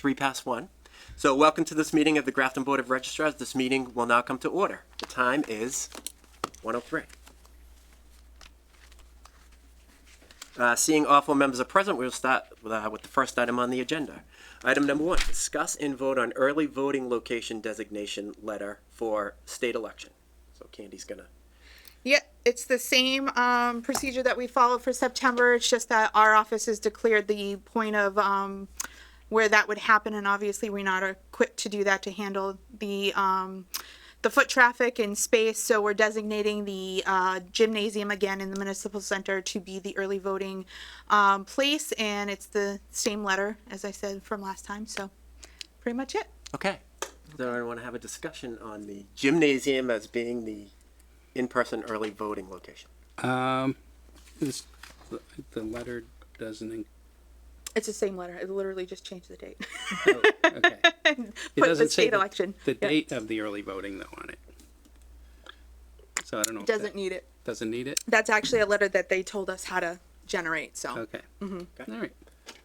3 past 1. So welcome to this meeting of the Grafton Board of Registrars. This meeting will now come to order. The time is 1:03. Seeing all 4 members are present, we'll start with the first item on the agenda. Item number 1, discuss and vote on early voting location designation letter for state election. So Candy's gonna. Yeah, it's the same procedure that we followed for September. It's just that our office has declared the point of where that would happen, and obviously we're not equipped to do that to handle the foot traffic and space. So we're designating the gymnasium again in the municipal center to be the early voting place, and it's the same letter as I said from last time. So pretty much it. Okay. Does anyone want to have a discussion on the gymnasium as being the in-person early voting location? The letter doesn't. It's the same letter. It literally just changed the date. Oh, okay. It Put doesn't the say state election. the date of the early voting though on it. So I don't know. Doesn't need it. Doesn't need it. That's actually a letter that they told us how to generate. So Okay. Mm-hmm. All right.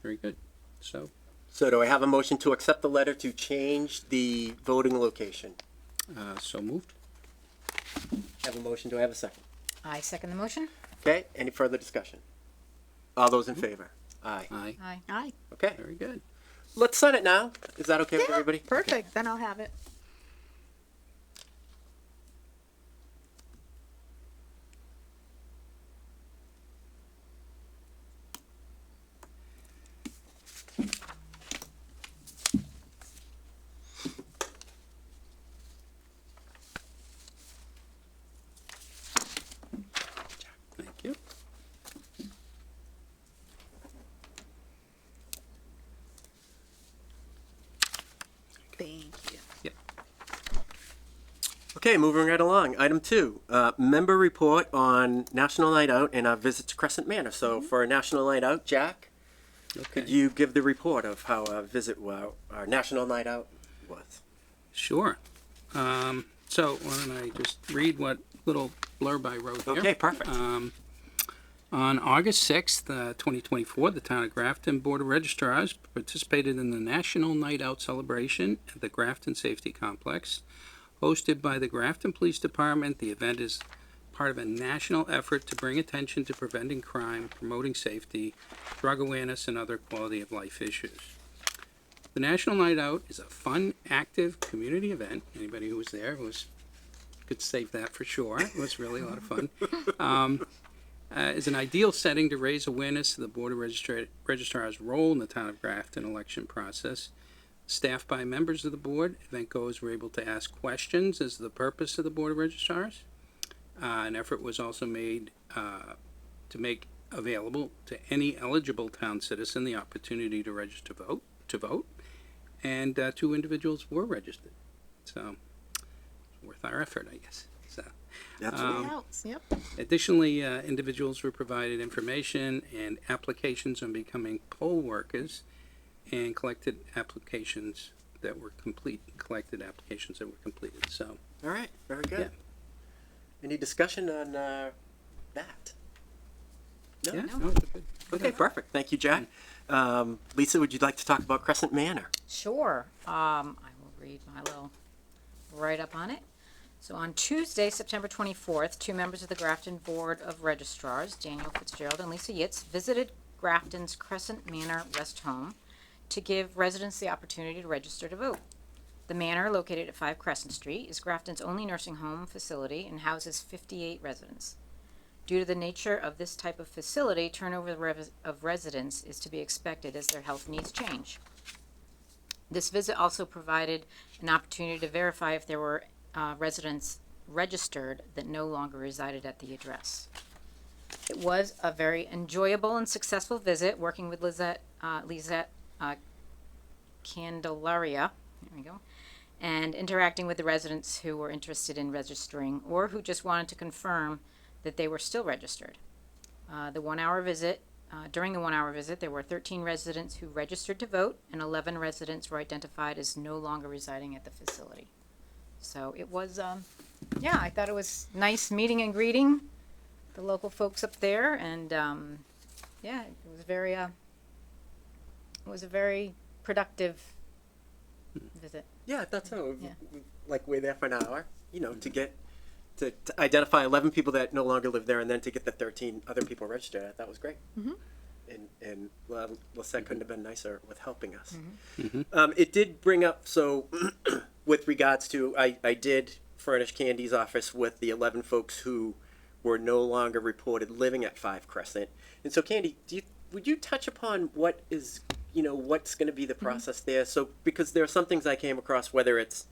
Very good. So So do I have a motion to accept the letter to change the voting location? so moved. I have a motion. Do I have a second? I second the motion. Okay. Any further discussion? All those in favor? Aye. Aye. Aye. aye. Okay. Very good. Let's sign it now. Is that okay with everybody? Perfect. Then I'll have it. Thank you. Thank you. Yep. Okay, moving right along. Item 2, member report on National Night Out and our visit to Crescent Manor. So for a National Night Out, Jack, Okay. could you give the report of how our National Night Out was? Sure. So why don't I just read what little blurb I wrote here? Okay, perfect. On August 6th, 2024, the Town of Grafton Board of Registrars participated in the National Night Out celebration at the Grafton Safety Complex. Hosted by the Grafton Police Department, the event is part of a national effort to bring attention to preventing crime, promoting safety, drug awareness, and other quality of life issues. The National Night Out is a fun, active community event. Anybody who was there could save that for sure. It was really a lot of fun. Is an ideal setting to raise awareness of the Board of Registrars' role in the Town of Grafton election process. Staffed by members of the board, event goers were able to ask questions as to the purpose of the Board of Registrars. An effort was also made to make available to any eligible town citizen the opportunity to register to vote, and 2 individuals were registered. So, it's worth our effort, I guess. So. Absolutely. Yep. Additionally, individuals were provided information and applications on becoming poll workers, and collected applications that were completed. So, All right, very good. Yeah. Any discussion on that? No? yeah, no, it's a good. Okay, perfect. Thank you, Jack. Lisa, would you like to talk about Crescent Manor? Sure. I will read my little write-up on it. So on Tuesday, September 24th, 2 members of the Grafton Board of Registrars, Daniel Fitzgerald and Lisa Yitz, visited Grafton's Crescent Manor Rest Home to give residents the opportunity to register to vote. The manor, located at 5 Crescent Street, is Grafton's only nursing home facility and houses 58 residents. Due to the nature of this type of facility, turnover of residents is to be expected as their health needs change. This visit also provided an opportunity to verify if there were residents registered that no longer resided at the address. It was a very enjoyable and successful visit, working with Lisette Candelaria, there we go, and interacting with the residents who were interested in registering or who just wanted to confirm that they were still registered. During the 1 hour visit, there were 13 residents who registered to vote, and 11 residents were identified as no longer residing at the facility. So it was, I thought it was nice meeting and greeting the local folks up there, and it was a very productive visit. Yeah, I thought so. Yeah. Like, we're there for an hour, to identify 11 people that no longer live there, and then to get the 13 other people registered. I thought was great. And well, Lisette couldn't have been nicer with helping us. It did bring up, so with regards to, I did furnish Candy's office with the 11 folks who were no longer reported living at 5 Crescent. And so, Candy, would you touch upon what is, what's going to be the process there? So, because there are some things I came across, whether it's,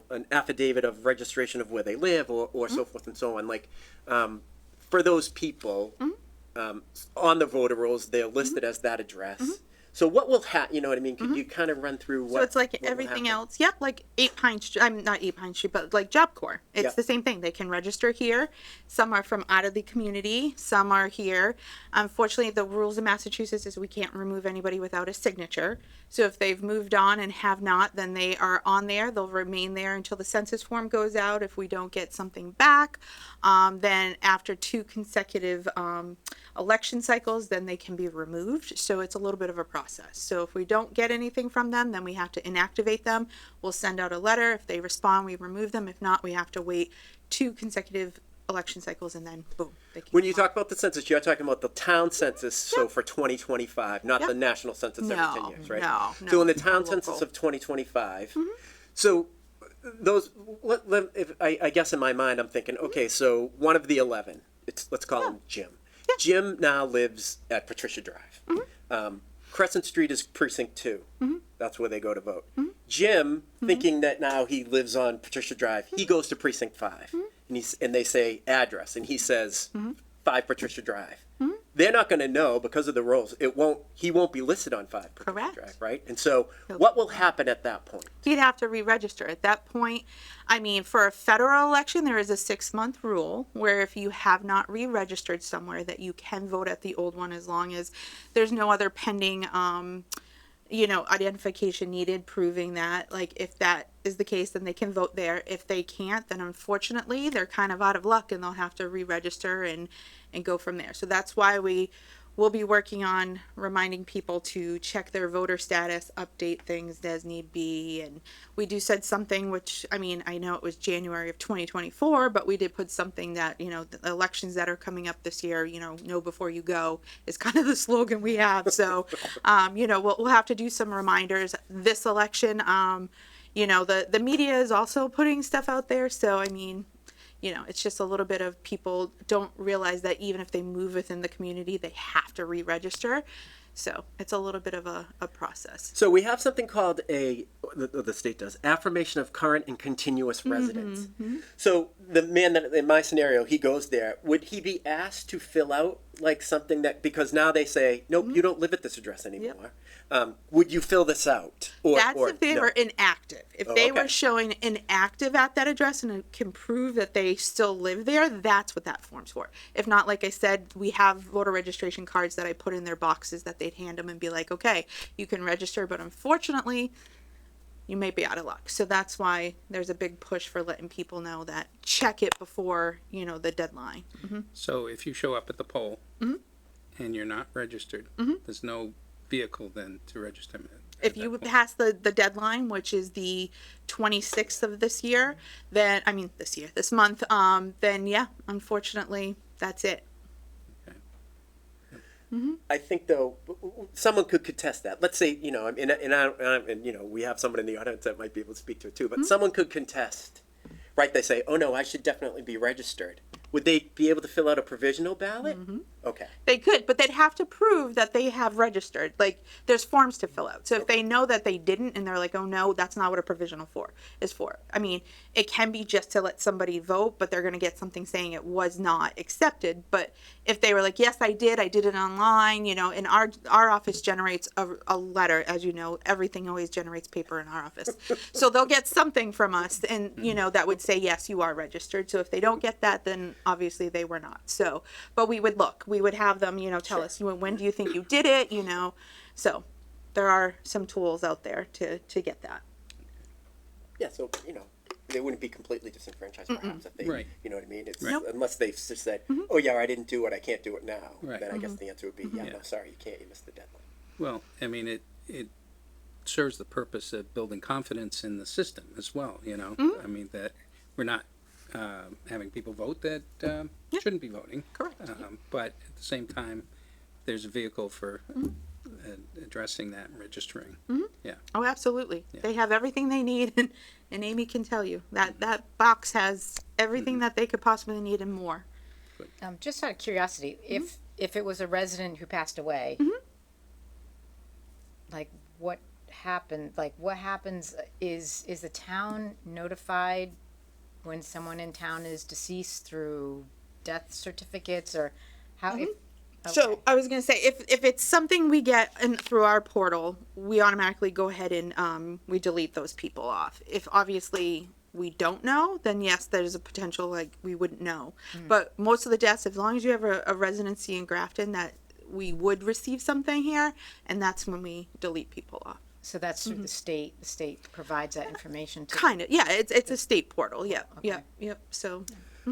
an affidavit of registration of where they live or so forth and so on. Like, for those people, on the voter rolls, they're listed as that address. So what will happen, you know what I mean? Could you kind of run through what? So it's like what will everything happen? else. Yep, like 8 Pine Street. I'm not 8 Pine Street, but like Job Corps. It's Yep. the same thing. They can register here. Some are from out of the community. Some are here. Unfortunately, the rules in Massachusetts is we can't remove anybody without a signature. So if they've moved on and have not, then they are on there. They'll remain there until the census form goes out. If we don't get something back, then after 2 consecutive election cycles, then they can be removed. So it's a little bit of a process. So if we don't get anything from them, then we have to inactivate them. We'll send out a letter. If they respond, we remove them. If not, we have to wait 2 consecutive election cycles, and then boom. They can When you come on. talk about the census, you're talking about the town census, so for 2025, not the Yep. national census every 10 years, right? no, So in the no, town local. census of 2025, so those, I guess in my mind, I'm thinking, okay, so one of the 11, let's call him Jim. Jim now lives at Patricia Drive. Crescent Street is precinct 2. That's where they go to vote. Jim, thinking that now he lives on Patricia Drive, he goes to precinct 5, and they say address, and he says 5 Patricia Drive. They're not going to know because of the rules. He won't be listed on 5 Patricia Correct. Drive, right? And so, what will happen at that point? He'd have to re-register at that point. I mean, for a federal election, there is a 6-month rule where if you have not re-registered somewhere, that you can vote at the old one as long as there's no other pending, identification needed proving that. Like, if that is the case, then they can vote there. If they can't, then unfortunately, they're kind of out of luck and they'll have to re-register and go from there. So that's why we will be working on reminding people to check their voter status, update things as need be. And we said something, which, I mean, I know it was January of 2024, but we did put something that, the elections that are coming up this year, know before you go is kind of the slogan we have. So, we'll have to do some reminders this election. The media is also putting stuff out there. So, I mean, it's just a little bit of people don't realize that even if they move within the community, they have to re-register. So it's a little bit of a process. So we have something called the state does, affirmation of current and continuous residence. So the man that, in my scenario, he goes there, would he be asked to fill out like something that, because now they say, nope, you don't live at this address anymore. Would you fill this out? That's or if they no? were inactive. If Oh, they okay. were showing inactive at that address and it can prove that they still live there, that's what that form's for. If not, like I said, we have voter registration cards that I put in their boxes that they'd hand them and be like, okay, you can register, but unfortunately, you may be out of luck. So that's why there's a big push for letting people know that check it before, the deadline. So if you show up at the poll and you're not registered, there's no vehicle then to register them. If you pass the deadline, which is the 26th of this year, then, this month, then yeah, unfortunately, that's it. I think though, someone could contest that. Let's say, and we have someone in the audience that might be able to speak to it too, but someone could contest, right? They say, oh no, I should definitely be registered. Would they be able to fill out a provisional ballot? Okay. They could, but they'd have to prove that they have registered. Like, there's forms to fill out. So if they know that they didn't and they're like, oh no, that's not what a provisional is for. I mean, it can be just to let somebody vote, but they're going to get something saying it was not accepted. But if they were like, yes, I did it online, and our office generates a letter. As you know, everything always generates paper in our office. So they'll get something from us and, that would say, yes, you are registered. So if they don't get that, then obviously they were not. So, but we would look. We would have them, tell us, when do you think you did it, So there are some tools out there to get that. Yeah, so, they wouldn't be completely disenfranchised perhaps if they, Right. you know what I mean? It's, Nope. unless they've just said, oh yeah, I didn't do it, I can't do it now. Right. Then I guess the answer would be, yeah, Yeah. no, sorry, you can't, you missed the deadline. Well, I mean, it serves the purpose of building confidence in the system as well, you know? I mean, that we're not having people vote that shouldn't be voting. Correct. But at the same time, there's a vehicle for addressing that and registering. Yeah. Oh, absolutely. Yeah. They have everything they need, and Amy can tell you that that box has everything that they could possibly need and more. Just out of curiosity, if it was a resident who passed away, like what happened? Like what happens? Is the town notified when someone in town is deceased through death certificates, or how? So I was gonna say, if it's something we get through our portal, we automatically go ahead and we delete those people off. If obviously we don't know, then yes, there's a potential like we wouldn't know. But most of the deaths, as long as you have a residency in Grafton, that we would receive something here, and that's when we delete people off. So that's through the state. The state provides that information to. Kind of, yeah. It's a state portal. Yep, Okay. yep. So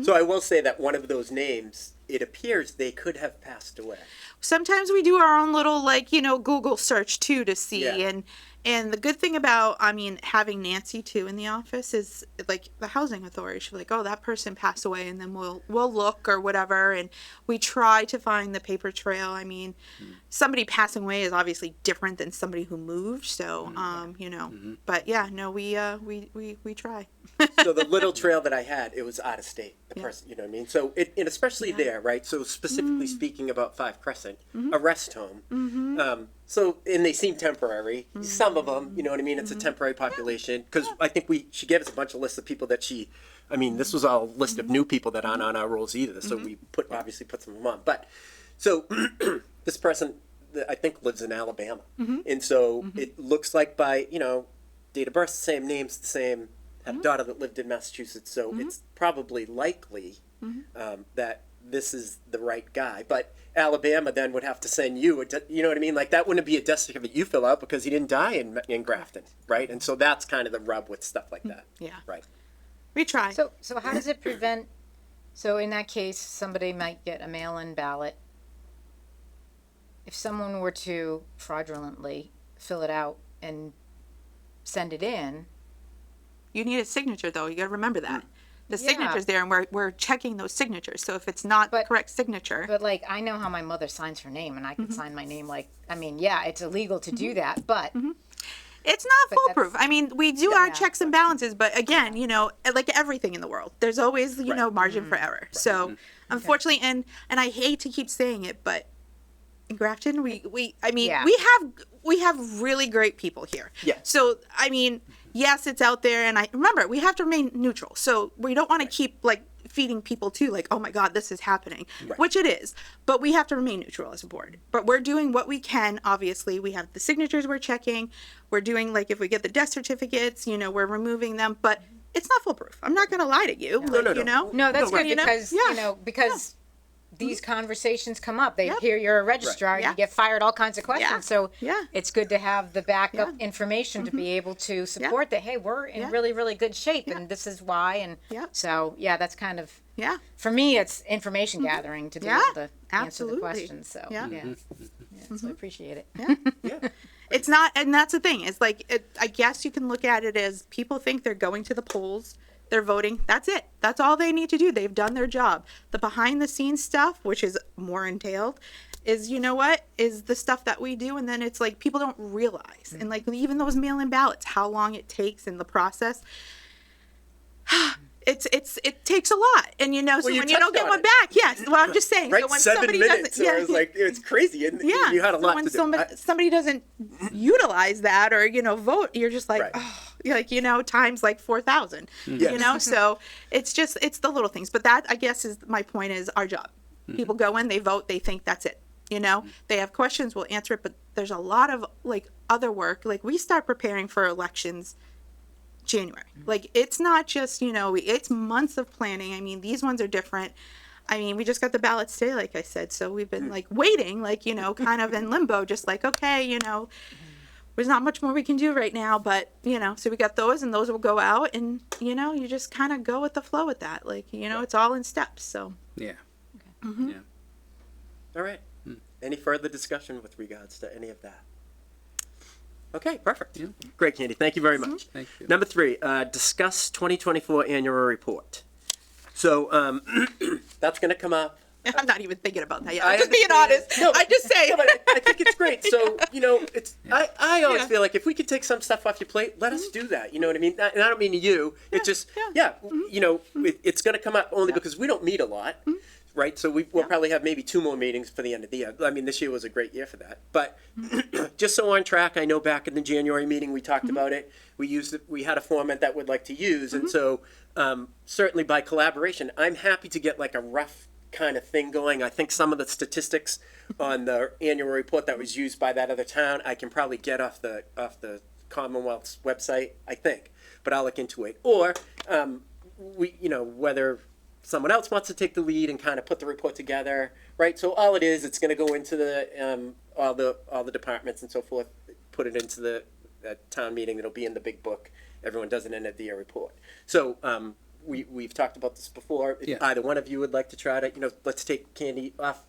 So I will say that one of those names, it appears they could have passed away. sometimes we do our own little Google search too to see. Yeah. And the good thing about having Nancy too in the office is like the housing authority. She's like, oh, that person passed away, and then we'll look or whatever, and we try to find the paper trail. I mean, somebody passing away is obviously different than somebody who moved. So but yeah, no, we try. So the little trail that I had, it was out of state. The Yeah. person, you know what I mean? So and especially there, right? So specifically speaking about Five Crescent, a rest home. So and they seem temporary. Some of them, you know what I mean? It's a temporary population because I think she gave us a bunch of lists of people that I mean, this was all a list of new people that aren't on our rolls either. So we obviously put some of them on. But so this person, I think, lives in Alabama, and so it looks like by date of birth, the same names, the same. Had a daughter that lived in Massachusetts, so it's probably likely that this is the right guy. But Alabama then would have to send you, you know what I mean? Like that wouldn't be a death certificate you fill out because he didn't die in Grafton, right? And so that's kind of the rub with stuff like that. Yeah. Right. We try. So how does it prevent? So in that case, somebody might get a mail-in ballot. If someone were to fraudulently fill it out and send it in. You need a signature, though. You got to remember that. The Yeah. signature's there, and we're checking those signatures. So if it's not the But- correct signature, But like, I know how my mother signs her name, and I can sign my name yeah, it's illegal to do that, but it's not But foolproof. I mean, we do our Yeah. checks and balances, but again, like everything in the world, there's always margin for error. So unfortunately, and I hate to keep saying it, but in Grafton, Yeah. we have really great people here. Yeah. So I mean, yes, it's out there, and remember we have to remain neutral. So we don't want to keep like feeding people too, like, oh my God, this is happening, Right. which it is. But we have to remain neutral as a board. But we're doing what we can. Obviously, we have the signatures we're checking. We're doing like if we get the death certificates, we're removing them. But it's not foolproof. I'm not going to lie to you. No, no, no. no, that's good you know? because Yeah. because these conversations come up. They hear you're a registrar, Yeah. you get fired all kinds of questions. Yeah. So Yeah. it's good to have the backup Yeah. information to be able to support that. Hey, we're in really, really good shape, and this is why. And Yeah. so that's kind of Yeah. for me. It's information gathering to be Yeah, able to answer the absolutely. questions. So Yeah. so I appreciate it. Yeah. It's not, and that's the thing. It's like, I guess you can look at it as people think they're going to the polls, they're voting. That's it. That's all they need to do. They've done their job. The behind the scenes stuff, which is more entailed, is is the stuff that we do. And then it's like people don't realize. And like even those mail-in ballots, how long it takes in the process. It takes a lot, and so Well, you when you don't touched get on one it. back, yes. Well, I'm just saying. Right, So when 7 somebody minutes. doesn't, Or it's like it's crazy, and yeah. you had a So lot when to do. somebody doesn't utilize that or vote, you're just like, Right. oh, you're like times like 4,000. Yes. So it's the little things. But that, I guess, is my point. Is our job. People go in, they vote, they think that's it. They have questions, we'll answer it. But there's a lot of like other work. Like we start preparing for elections January. Like it's not just it's months of planning. I mean, these ones are different. I mean, we just got the ballots today, like I said, so we've been like waiting, like kind of in limbo, just like okay, there's not much more we can do right now, but so we got those, and those will go out, and you just kind of go with the flow with that, like it's all in steps. So Yeah. Mm-hmm. Yeah. All right. Any further discussion with regards to any of that? Okay, perfect. Yeah. Great, Candy. Thank you very much. Thank you. Number 3, discuss 2024 annual report. So that's going to come up. I'm not even thinking about that yet. I I'm just being understand. honest. No, I just say. No, but I think it's great. So, it's I always Yeah. feel like if we could take some stuff off your plate, let us do that. You know what I mean? And I don't mean to you. It's just, it's going to come up only because we don't meet a lot, right? So we'll probably have maybe 2 more meetings for the end of the year. I mean, this year was a great year for that. But just so on track, I know back in the January meeting we talked about it. We had a format that we'd like to use, and so certainly by collaboration, I'm happy to get like a rough kind of thing going. I think some of the statistics on the annual report that was used by that other town, I can probably get off the Commonwealth's website, I think, but I'll look into it. Or whether someone else wants to take the lead and kind of put the report together, right? So all it is, it's going to go into the all the departments and so forth. Put it into the town meeting. It'll be in the big book. Everyone does an end of the year report. So we've talked about this before. If Yeah. either one of you would like to try to, let's take Candy off.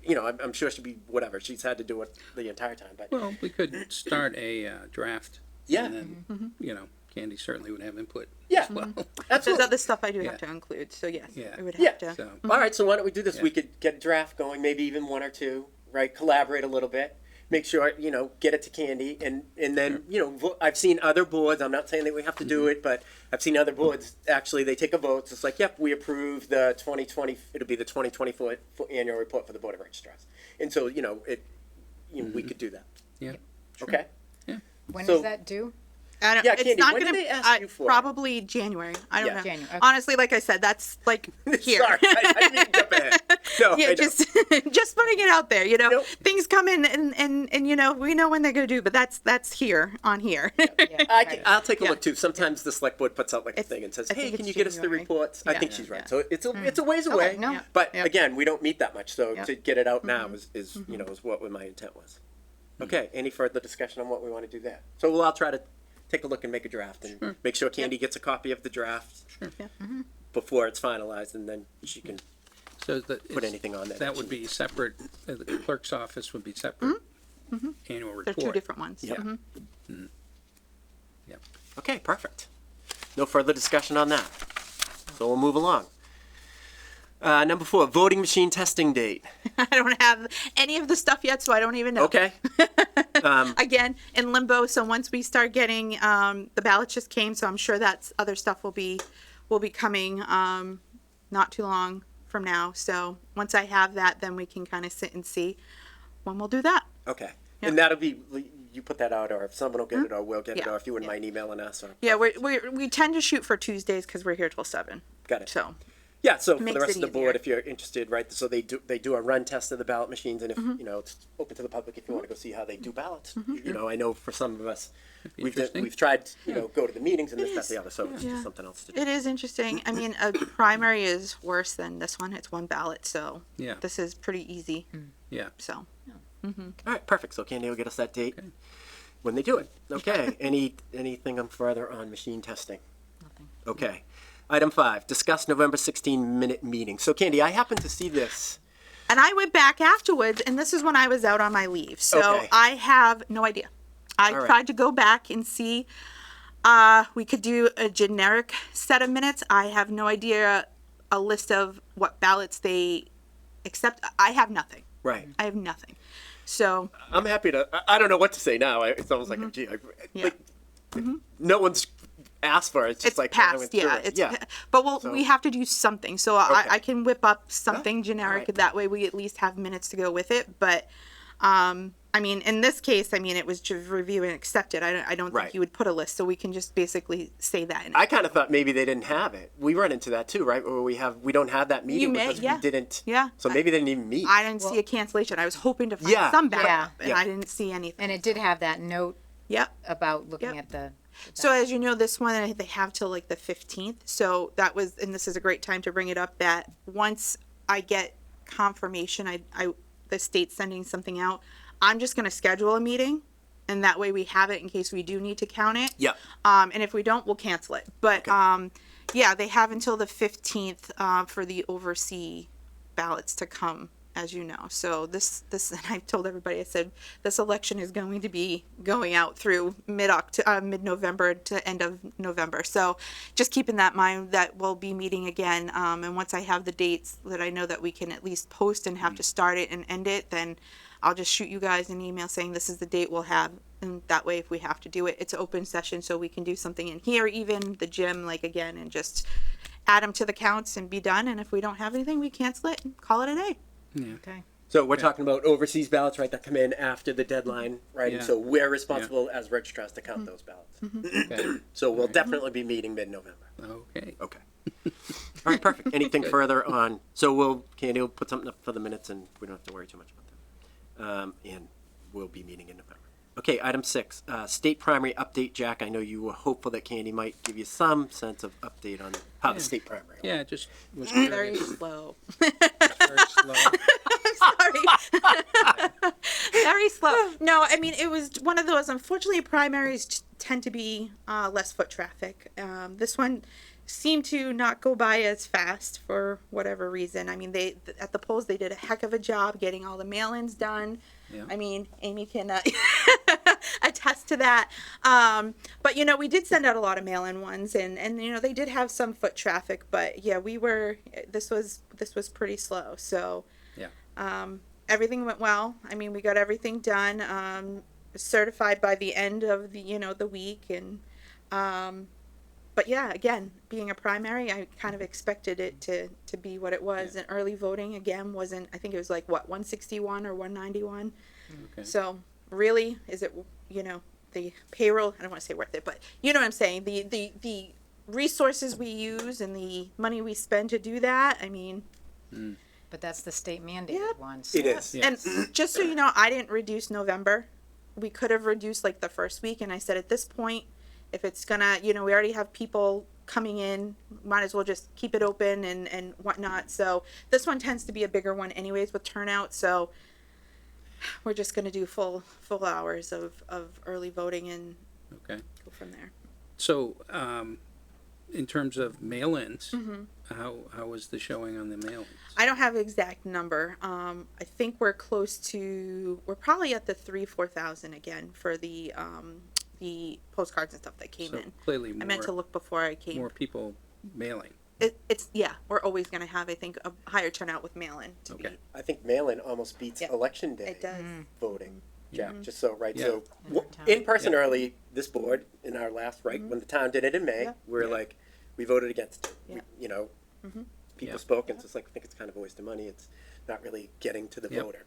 I'm sure she'll be whatever. She's had to do it the entire time, but Well, we could start a draft. Yeah. And then, Candy certainly would have input. yeah, as well. There's absolutely. other stuff I do Yeah. have to include. So yes, Yeah. I would Yeah. have to. So, All right, so why don't we do this? Yeah. We could get a draft going, maybe even 1 or 2, right? Collaborate a little bit. Make sure, get it to Candy. And then, I've seen other boards, I'm not saying that we have to do it, but I've seen other boards, actually, they take a vote. So it's like, yep, we approve the 2020, it'll be the 2024 annual report for the Board of Registrars. And so, we could do that. yeah. Sure. Okay? When So- is that due? I don't, Yeah, it's Candy, not when going did to they ask you for it? probably January. I don't Yeah. know. January, okay. Honestly, like I said, that's like here. Sorry, I didn't mean to jump ahead. No, Yeah, I know. just just putting it out there. Nope. Things come in, and we know when they're going to do, but that's here on here. Yeah, I'll take a Yeah. look too. Sometimes the select board puts out like a It's- thing and says, I think "Hey, can it's you get us the January. reports?" I Yeah. think she's right. Yeah. So it's a ways away. no. Yeah. But Yeah. again, we don't meet that much, so Yeah. to get it out now is is what my intent was. Okay. Any further discussion on what we want to do there? So I'll try to take a look and make a draft and make sure Candy gets a copy of the draft Yeah. before it's finalized, and then she can So put anything on there. that would be separate, the clerk's office would be separate annual They're report. 2 different ones. Yeah. Mhm. Yep. Okay, perfect. No further discussion on that. So we'll move along. Number 4, voting machine testing date. I don't have any of the stuff yet, so I don't even know. Okay. Again, in limbo. So once we start getting the ballots just came, so I'm sure that other stuff will be coming not too long from now. So once I have that, then we can kind of sit and see when we'll do that. Okay. Yeah. And that'll be, you put that out, or if someone will get it, or we'll get it, Yeah. or if you wouldn't Yeah. mind emailing us, or. Yeah, we tend to shoot for Tuesdays because we're here till 7. Got it. So Yeah, so for Makes the rest it of the board, easier. if you're interested, right, so they do a run test of the ballot machines, and if, it's open to the public if you want to go see how they do ballots. I know for some of us, interesting. we've tried, go to the meetings and this, that, is. the other, so it's Yeah. just something else to do. it is interesting. I mean, a primary is worse than this one. It's 1 ballot, so Yeah. this is pretty easy. Yeah. So All right, perfect. So Candy will get us that date when they do it. Okay. Anything further on machine testing? Nothing. Okay. Item 5, discuss November 16-minute meeting. So Candy, I happened to see this. And I went back afterwards, and this is when I was out on my leave. So Okay. I have no idea. I All right. tried to go back and see. We could do a generic set of minutes. I have no idea a list of what ballots they accept. I have nothing. Right. I have nothing. So I'm happy to. I don't know what to say now. It's almost like, gee, Yeah. like, no one's asked for it. It's just it's like passed, went through yeah. it. It's yeah. but So- we have to do something. So Okay. I can whip up something generic. Alright. That way we at least have minutes to go with it. But I mean, in this case, I mean, it was just review and accept it. I don't Right. think you would put a list, so we can just basically say that. I kind of thought maybe they didn't have it. We run into that too, right? Where we don't have that meeting may, because yeah. we didn't. Yeah. So maybe they didn't even meet. I didn't see a cancellation. I was hoping to find Yeah. some backup, Yeah. and Yeah. I didn't see anything. And it did have that note Yep. about looking Yep. at the. So as you know, this one they have till like the 15th. So that was, and this is a great time to bring it up, that once I get confirmation, the state's sending something out, I'm just going to schedule a meeting, and that way we have it in case we do need to count it. Yeah. And if we don't, we'll cancel it. But Okay. yeah, they have until the 15th for the overseas ballots to come as you know. So this, and I've told everybody, I said, this election is going to be going out through mid-November to end of November. So just keeping that in mind that we'll be meeting again. And once I have the dates that I know that we can at least post and have to start it and end it, then I'll just shoot you guys an email saying this is the date we'll have. And that way, if we have to do it, it's an open session, so we can do something in here, even the gym, like again, and just add them to the counts and be done. And if we don't have anything, we cancel it and call it a day. Okay. So we're talking about overseas ballots, right, that come in after the deadline, right? And Yeah. so we're responsible as registrars to count those ballots. Okay. So we'll definitely be meeting mid-November. Okay. Okay. All right, perfect. Anything further on, so Candy will put something up for the minutes and we don't have to worry too much about that. And we'll be meeting in November. Okay, item 6, state primary update. Jack, I know you were hopeful that Candy might give you some sense of update on how the state primary. Yeah, it just was Very curious. slow. Very slow. Sorry. Very slow. No, I mean, it was one of those, unfortunately, primaries tend to be less foot traffic. This one seemed to not go by as fast for whatever reason. I mean, they at the polls, they did a heck of a job getting all the mail-ins done. Yeah. I mean, Amy can attest to that. But, you know, we did send out a lot of mail-in ones, and you know, they did have some foot traffic, but yeah, this was pretty slow. So, Yeah. everything went well. I mean, we got everything done, certified by the end of the week. And, but yeah, again, being a primary, I kind of expected it to be what it was. Yeah. And early voting, again, wasn't, I think it was like, 161 or 191. Okay. So really, is it, the payroll, I don't want to say worth it, but you know what I'm saying? The resources we use and the money we spend to do that, I mean, But that's the state mandated Yep. one. So It is. Yes. and just so you know, I didn't reduce November. We could have reduced like the first week, and I said at this point, if it's gonna, we already have people coming in, might as well just keep it open and whatnot. So this one tends to be a bigger one anyways with turnout, so we're just gonna do full hours of early voting and Okay. go from there. So, in terms of mail-ins, Mm-hmm. how was the showing on the mail-ins? I don't have an exact number. I think we're probably at the 4,000 again for the postcards and stuff that came So in. clearly I meant to look before I came. more people mailing. It's we're always going to have, I think, a higher turnout with mail-in. Okay. I think mail-in almost beats Yep. election day It does. voting. Jack, Mm-hmm. just so, right, Yeah. so In our town. in person early, this board, in our last, right, when the town did it in May, Yeah. we're Yeah. like, we voted against it. Yeah. People Yeah. spoke, and it's just like, I think it's kind of a waste of money. It's not really getting to the Yep. voter.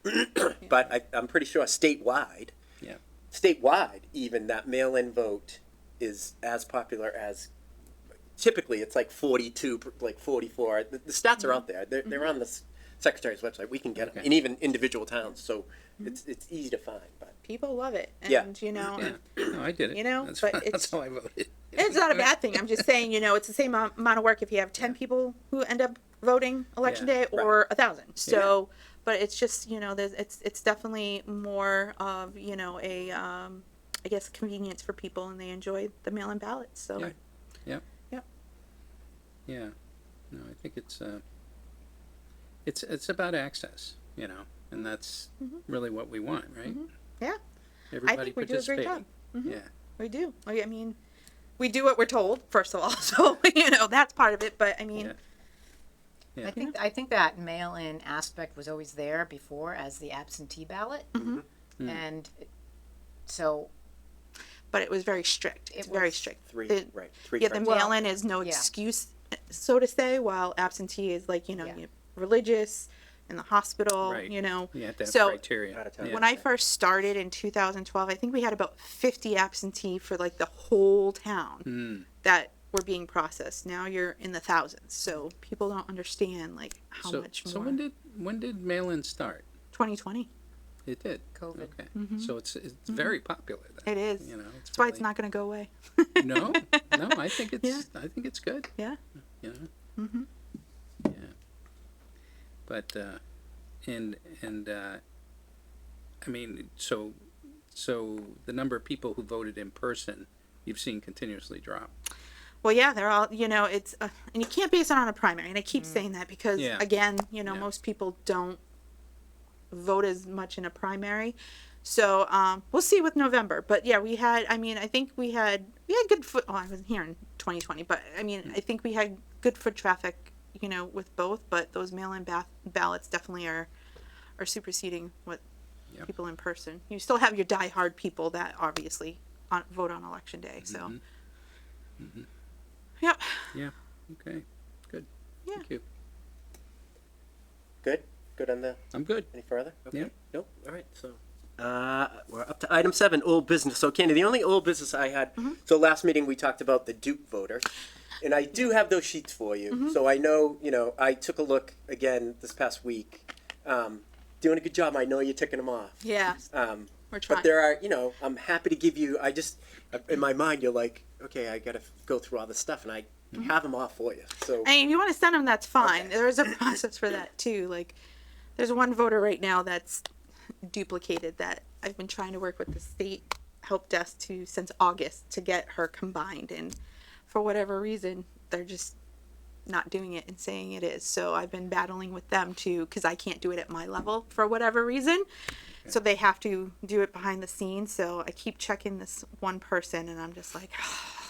But I'm pretty sure statewide, even that mail-in vote is as popular as, typically it's like 42, like 44. The stats are out there. They're on the secretary's website. We can get them Okay. in even individual towns. So it's easy to find. But People love it, and Yeah. Yeah. No, I did it. But That's it's how I voted. it's not a bad thing. I'm just saying, it's the same amount of work if you have 10 people who end up voting election Yeah. day or 1,000. So, but it's just, it's definitely more of, I guess convenience for people, and they enjoy the mail-in ballots. So, Yeah. Yep. Yep. Yeah. No, I think it's about access, and that's really what we want, right? Yeah. Everybody I think we do a great job. Yeah. We do. I mean, we do what we're told, first of all. So, that's part of it. But I mean, Yeah. I think that mail-in aspect was always there before as the absentee ballot, and so but it was very strict. It's very was strict. three The- criteria. Yeah, the mail-in is no yeah. excuse, so to say, while absentee is like, Yeah. you're religious, in the hospital, Right. You have to have So, criteria. Out of town. Yeah. when I first started in 2012, I think we had about 50 absentee for like the whole town that were being processed. Now you're in the thousands, so people don't understand like how much more. So when did mail-in start? 2020, It did. COVID. Okay. So it's very popular then. it is. It's That's why it's really- not going to go away. No, I think it's Yeah. I think it's good. Yeah. Yeah. But I mean, so the number of people who voted in person, you've seen continuously drop. Well, yeah, they're all, it's, and you can't base it on a primary. And I keep saying that because, Yeah. again, Yeah. most people don't vote as much in a primary. So we'll see with November. But yeah, I think we had good foot. Oh, I wasn't here in 2020, but I mean, I think we had good foot traffic, with both. But those mail-in ballots definitely are superseding what Yep. people in person. You still have your diehard people that obviously vote on election day. So, yep. Yeah, okay, good. Yeah. Thank you. Good on the, I'm good. any further? Okay. Yeah. Nope, all right, so. We're up to item 7, old business. So Candy, the only old business I had, so last meeting we talked about the Duke voter. And I do have those sheets for you. So I know, I took a look again this past week. Doing a good job. I know you're ticking them off. Yeah. We're trying. But there are, I'm happy to give you, in my mind, you're like, okay, I got to go through all this stuff, and I have them all for you. So, I mean, if you want to send them, that's fine. Okay. There is a process for that too. Like, there's one voter right now that's duplicated that I've been trying to work with the state help desk since August to get her combined, and for whatever reason, they're just not doing it and saying it is. So I've been battling with them too, because I can't do it at my level for whatever reason. Okay. So they have to do it behind the scenes. So I keep checking this one person, and I'm just like,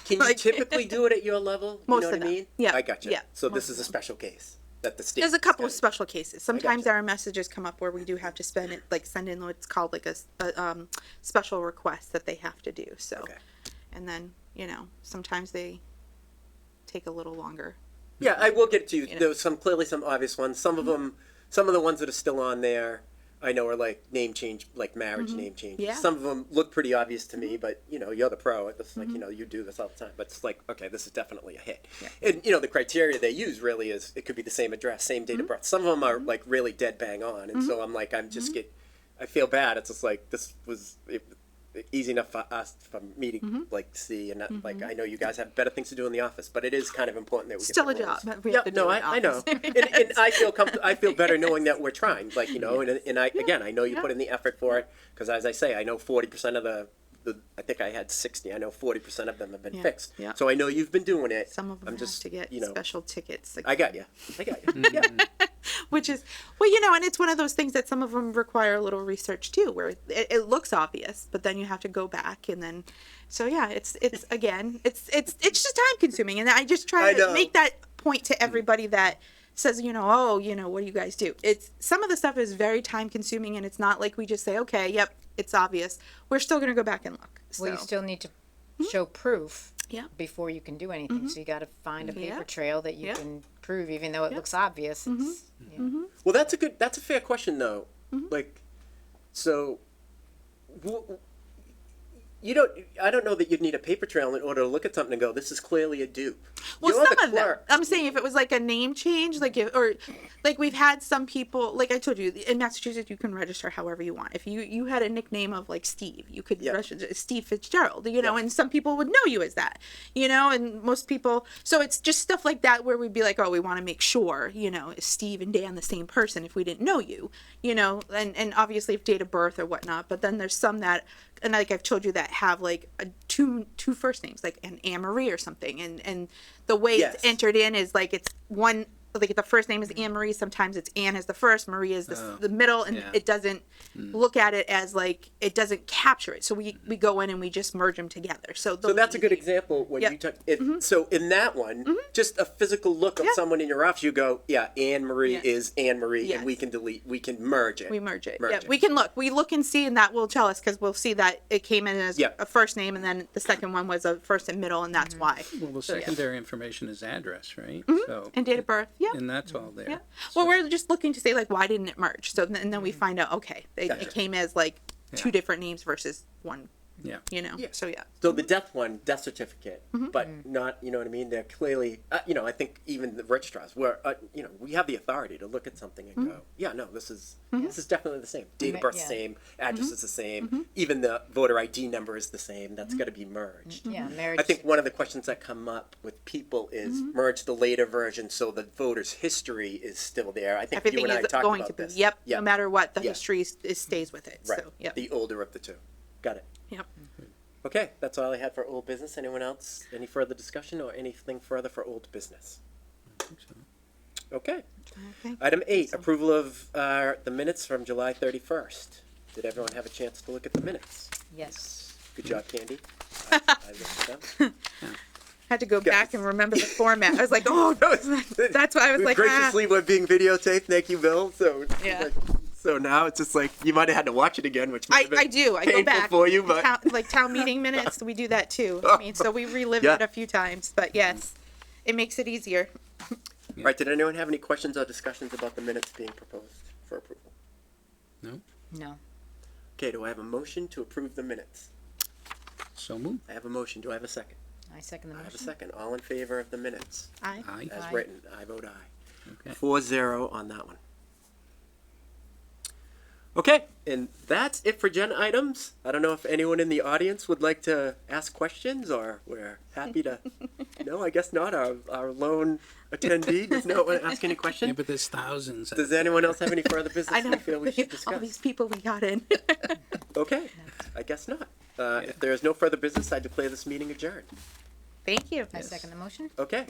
can you typically do it at your level? Most You know of what I them. mean? Yeah. I got you. Yeah. So Most this of is a them. special case that the state. There's a couple of is special cases. Sometimes gotcha. our messages come up where we do have to send in what's called like a special request that they have to do. So, Okay. and then sometimes they take a little longer. Yeah, I will get to you. You know. There's some obvious ones. Some of them, some of the ones that are still on there, I know are like name change, like marriage name changes. Yeah. Some of them look pretty obvious to me, but you're the pro. It's like you do this all the time. But it's like, okay, this is definitely a hit. Yeah. And the criteria they use really is it could be the same address, same date of birth. Some of them are like really dead bang on, and so I'm like, I feel bad. It's just like this was. Easy enough for us from me to like see, and not, like I know you guys have better things to do in the office, but it is kind of important that we Still get a the roles. job. But we Yeah, have to do no, it in I know, office. and I feel I feel better knowing that we're trying, like and I again I know you put in the effort for it, because as I say, I know 40% of the I think I had 60. I know 40% of them have been Yeah, fixed. yeah. So I know you've been doing it. Some of them I'm have just to get special tickets. Like, I got you. Yeah. which is and it's one of those things that some of them require a little research too, where it looks obvious, but then you have to go back and then. So yeah, it's again, it's just time consuming, and I just try I know. to make that point to everybody that says, what do you guys do? It's some of the stuff is very time consuming, and it's not like we just say, okay, yep, it's obvious. We're still going to go back and look. So. Well, you still need to show proof Yeah. before you can do anything. So you got to find a paper Yeah. trail that you Yeah. can prove, even though it looks obvious. It's, Well, that's a fair question though. Like, so, I don't know that you'd need a paper trail in order to look at something and go, this is clearly a dupe. Well, You're some the of them. clerk. I'm saying if it was like a name change, or we've had some people, like I told you, in Massachusetts you can register however you want. If you had a nickname of like Steve, you could Yeah. register Steve Fitzgerald, and some people would know you as that, and most people. So it's just stuff like that where we'd be like, oh, we want to make sure, is Steve and Dan the same person if we didn't know you, and obviously if date of birth or whatnot. But then there's some that. And like I've told you that have like two first names, like an Anne Marie or something, and the way Yes. it's entered in is like it's one, like the first name is Anne Marie. Sometimes it's Anne as the first, Marie is the middle, and yeah. it doesn't look at it as like it doesn't capture it. So we go in and we just merge them together. So that's a good example when Yeah. you took it. So in that one, just a physical look of Yeah. someone in your office, you go, yeah, Anne Marie Yeah. is Anne Marie, Yes. and we can merge it. We merge it. Merge Yeah, it. we can look. We look and see, and that will tell us because we'll see that it came in as Yeah. a first name, and then the second one was a first and middle, and that's why. Well, the So, yeah. secondary information is address, right? So, And date of birth. Yeah. and that's all there. Yeah. Well, we're just looking to say like, why didn't it merge? So and then we find out, okay, Gotcha. it came as like two Yeah. different names versus one. Yeah. Yeah. So yeah. So the death certificate, but not, you know what I mean? They're clearly, I think even the registrars, where, we have the authority to look at something and go, yeah, no, this is definitely the same. Date of birth Yeah. same, address is the same, even the voter ID number is the same. That's got to be merged. Yeah, marriage. I think one of the questions that come up with people is merge the later version so the voter's history is still there. I think Everything you and I is talked going about to be. this. Yep. Yeah. No matter what, the Yeah. history stays with it. Right. So yep. The older of the two. Got it. Yep. Okay, that's all I had for old business. Anyone else? Any further discussion or anything further for old business? I think so. Okay. Okay. Item 8, approval of the minutes from July 31st. Did everyone have a chance to look at the minutes? Yes. Good job, Candy. I looked at them. Had to go back and remember the format. I was like, oh, that's why I was like, graciously we're being videotaped. Thank you, Bill. So Yeah. So now it's just like you might have had to watch it again, which might have been I do. I go painful back. for you, but like town meeting minutes, we do that too. I mean, so we relived Yeah. it a few times, but yes, it makes it easier. All right. Did anyone have any questions or discussions about the minutes being proposed for approval? No. Okay. Do I have a motion to approve the minutes? So moved. I have a motion. Do I have a second? I second the I have a motion. second. All in favor of the minutes Aye. Aye. as Aye. written? I vote aye. Okay. 4-0 on that one. Okay, and that's it for agenda items. I don't know if anyone in the audience would like to ask questions, or we're happy to. No, I guess not. Our lone attendee does not want to ask any Yeah, questions. but there's thousands. Does anyone else have any further business I know. they feel we should All discuss? these people we got in. Okay, I guess not. If there is no further business, I declare this meeting adjourned. Thank you. I second the motion. Okay,